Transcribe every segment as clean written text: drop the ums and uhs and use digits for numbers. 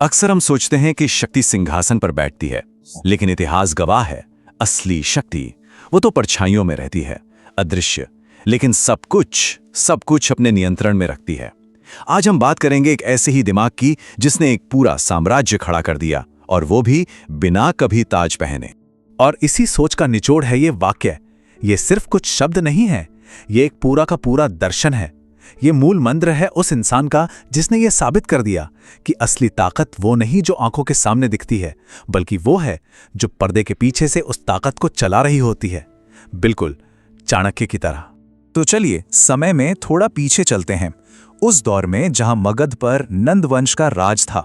अक्सर हम सोचते हैं कि शक्ति सिंहासन पर बैठती है, लेकिन इतिहास गवाह है असली शक्ति वो तो परछाइयों में रहती है, अदृश्य, लेकिन सब कुछ अपने नियंत्रण में रखती है। आज हम बात करेंगे एक ऐसे ही दिमाग की जिसने एक पूरा साम्राज्य खड़ा कर दिया, और वो भी बिना कभी ताज पहने। और इसी सोच का निचोड़ है ये वाक्य। ये सिर्फ कुछ शब्द नहीं है, ये एक पूरा का पूरा दर्शन है। ये मूल मंत्र है उस इंसान का जिसने ये साबित कर दिया कि असली ताकत वो नहीं जो आंखों के सामने दिखती है, बल्कि वो है जो पर्दे के पीछे से उस ताकत को चला रही होती है, बिल्कुल चाणक्य की तरह। तो चलिए समय में थोड़ा पीछे चलते हैं, उस दौर में जहां मगध पर नंद वंश का राज था।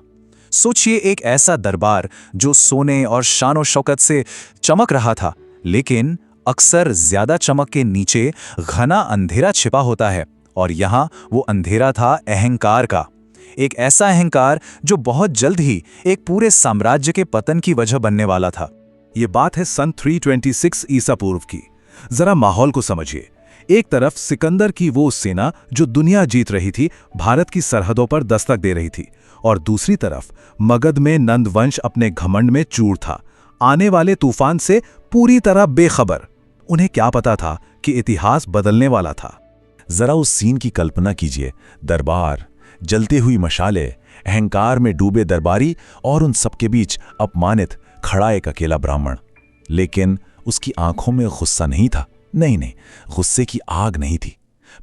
सोचिए एक ऐसा दरबार जो सोने और शानो शौकत से चमक रहा था, लेकिन अक्सर ज्यादा चमक के नीचे घना अंधेरा छिपा होता है। और यहाँ वो अंधेरा था अहंकार का, एक ऐसा अहंकार जो बहुत जल्द ही एक पूरे साम्राज्य के पतन की वजह बनने वाला था। ये बात है सन 326 ईसा पूर्व की। जरा माहौल को समझिए। एक तरफ सिकंदर की वो सेना जो दुनिया जीत रही थी, भारत की सरहदों पर दस्तक दे रही थी, और दूसरी तरफ मगध में नंद वंश अपने घमंड में चूर था, आने वाले तूफान से पूरी तरह बेखबर। उन्हें क्या पता था कि इतिहास बदलने वाला था। जरा उस सीन की कल्पना कीजिए। दरबार, जलती हुई मशाले, अहंकार में डूबे दरबारी, और उन सबके बीच अपमानित खड़ा एक अकेला ब्राह्मण। लेकिन उसकी आंखों में गुस्सा नहीं था। नहीं, गुस्से की आग नहीं थी,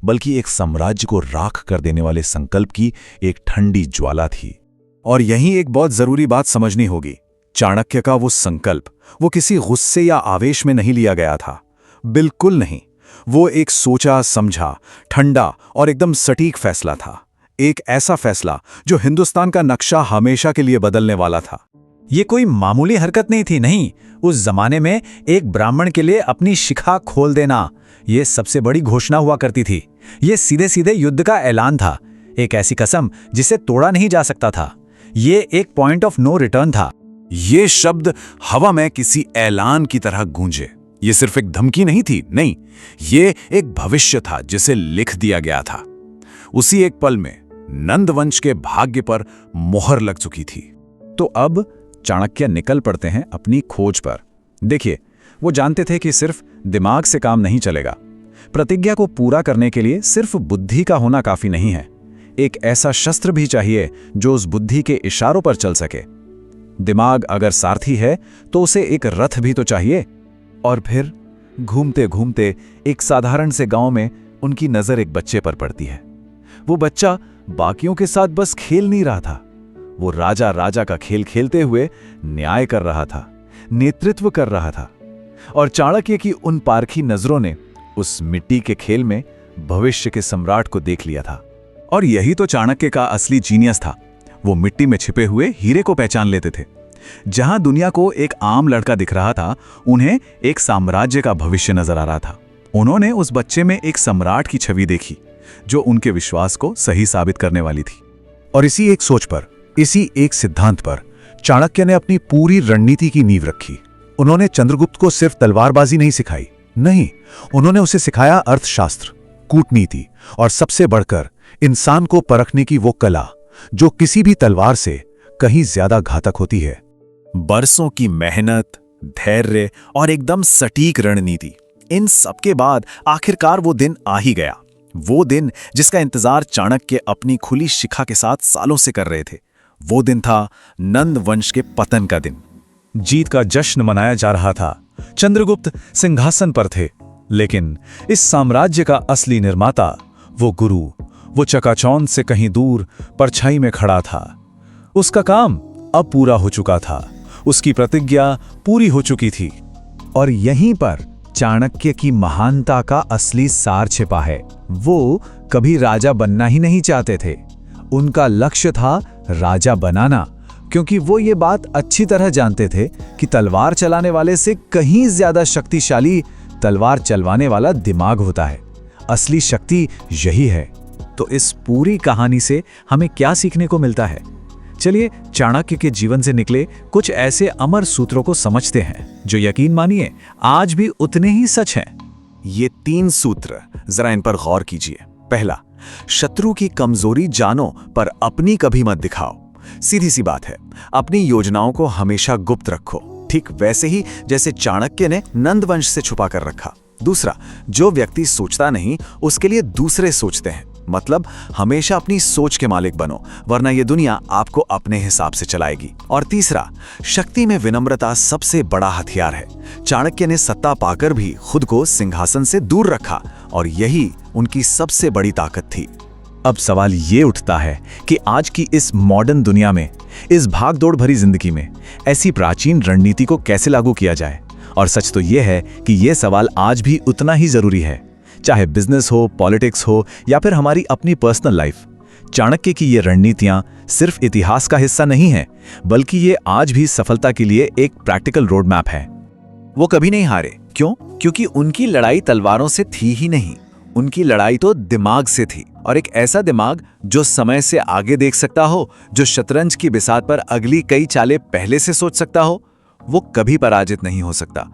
बल्कि एक साम्राज्य को राख कर देने वाले संकल्प की एक ठंडी ज्वाला थी। और यहीं एक बहुत जरूरी बात समझनी होगी। चाणक्य का वो संकल्प वो किसी गुस्से या आवेश में नहीं लिया गया था, बिल्कुल नहीं। वो एक सोचा समझा, ठंडा और एकदम सटीक फैसला था। एक ऐसा फैसला जो हिंदुस्तान का नक्शा हमेशा के लिए बदलने वाला था। ये कोई मामूली हरकत नहीं थी, नहीं। उस जमाने में एक ब्राह्मण के लिए अपनी शिखा खोल देना, ये सबसे बड़ी घोषणा हुआ करती थी। ये सीधे सीधे युद्ध का ऐलान था, एक ऐसी कसम जिसे तोड़ा नहीं जा सकता था। ये एक पॉइंट ऑफ नो रिटर्न था। ये शब्द हवा में किसी ऐलान की तरह गूंजे। ये सिर्फ एक धमकी नहीं थी, नहीं, ये एक भविष्य था जिसे लिख दिया गया था। उसी एक पल में नंद वंश के भाग्य पर मोहर लग चुकी थी। तो अब चाणक्य निकल पड़ते हैं अपनी खोज पर। देखिए, वो जानते थे कि सिर्फ दिमाग से काम नहीं चलेगा। प्रतिज्ञा को पूरा करने के लिए सिर्फ बुद्धि का होना काफी नहीं है, एक ऐसा शस्त्र भी चाहिए जो उस बुद्धि के इशारों पर चल सके। दिमाग अगर सारथी है तो उसे एक रथ भी तो चाहिए। और फिर घूमते घूमते एक साधारण से गांव में उनकी नजर एक बच्चे पर पड़ती है। वो बच्चा बाकियों के साथ बस खेल नहीं रहा था, वो राजा का खेल खेलते हुए न्याय कर रहा था, नेतृत्व कर रहा था। और चाणक्य की उन पारखी नजरों ने उस मिट्टी के खेल में भविष्य के सम्राट को देख लिया था। और यही तो चाणक्य का असली जीनियस था। वो मिट्टी में छिपे हुए हीरे को पहचान लेते थे। जहां दुनिया को एक आम लड़का दिख रहा था, उन्हें एक साम्राज्य का भविष्य नजर आ रहा था। उन्होंने उस बच्चे में एक सम्राट की छवि देखी जो उनके विश्वास को सही साबित करने वाली थी। और इसी एक सोच पर, इसी एक सिद्धांत पर चाणक्य ने अपनी पूरी रणनीति की नींव रखी। उन्होंने चंद्रगुप्त को सिर्फ तलवारबाजी नहीं सिखाई, नहीं, उन्होंने उसे सिखाया अर्थशास्त्र, कूटनीति, और सबसे बढ़कर इंसान को परखने की वो कला जो किसी भी तलवार से कहीं ज्यादा घातक होती है। बरसों की मेहनत, धैर्य और एकदम सटीक रणनीति, इन सबके बाद आखिरकार वो दिन आ ही गया। वो दिन जिसका इंतजार चाणक्य अपनी खुली शिखा के साथ सालों से कर रहे थे। वो दिन था नंद वंश के पतन का दिन। जीत का जश्न मनाया जा रहा था। चंद्रगुप्त सिंहासन पर थे, लेकिन इस साम्राज्य का असली निर्माता, वो गुरु, वो चकाचौंध से कहीं दूर परछाई में खड़ा था। उसका काम अब पूरा हो चुका था, उसकी प्रतिज्ञा पूरी हो चुकी थी। और यहीं पर चाणक्य की महानता का असली सार छिपा है। वो कभी राजा बनना ही नहीं चाहते थे, उनका लक्ष्य था राजा बनाना, क्योंकि वो ये बात अच्छी तरह जानते थे कि तलवार चलाने वाले से कहीं ज्यादा शक्तिशाली तलवार चलवाने वाला दिमाग होता है। असली शक्ति यही है। तो इस पूरी कहानी से हमें क्या सीखने को मिलता है? चलिए चाणक्य के जीवन से निकले कुछ ऐसे अमर सूत्रों को समझते हैं जो यकीन मानिए आज भी उतने ही सच हैं। ये 3 सूत्र, जरा इन पर गौर कीजिए। पहला, शत्रु की कमजोरी जानो पर अपनी कभी मत दिखाओ। सीधी सी बात है, अपनी योजनाओं को हमेशा गुप्त रखो, ठीक वैसे ही जैसे चाणक्य ने नंदवंश से छुपा कर रखा। दूसरा, जो व्यक्ति सोचता नहीं उसके लिए दूसरे सोचते हैं, मतलब हमेशा अपनी सोच के मालिक बनो, वरना ये दुनिया आपको अपने हिसाब से चलाएगी। और तीसरा, शक्ति में विनम्रता सबसे बड़ा हथियार है। चाणक्य ने सत्ता पाकर भी खुद को सिंहासन से दूर रखा और यही उनकी सबसे बड़ी ताकत थी। अब सवाल ये उठता है कि आज की इस मॉडर्न दुनिया में, इस भागदौड़ भरी जिंदगी में ऐसी प्राचीन रणनीति को कैसे लागू किया जाए? और सच तो ये है कि ये सवाल आज भी उतना ही जरूरी है, चाहे बिजनेस हो, पॉलिटिक्स हो या फिर हमारी अपनी पर्सनल लाइफ। चाणक्य की ये रणनीतियां सिर्फ इतिहास का हिस्सा नहीं है, बल्कि ये आज भी सफलता के लिए एक प्रैक्टिकल रोड मैप है। वो कभी नहीं हारे। क्यों? क्योंकि उनकी लड़ाई तलवारों से थी ही नहीं, उनकी लड़ाई तो दिमाग से थी। और एक ऐसा दिमाग जो समय से आगे देख सकता हो, जो शतरंज की बिसात पर अगली कई चालें पहले से सोच सकता हो, वो कभी पराजित नहीं हो सकता।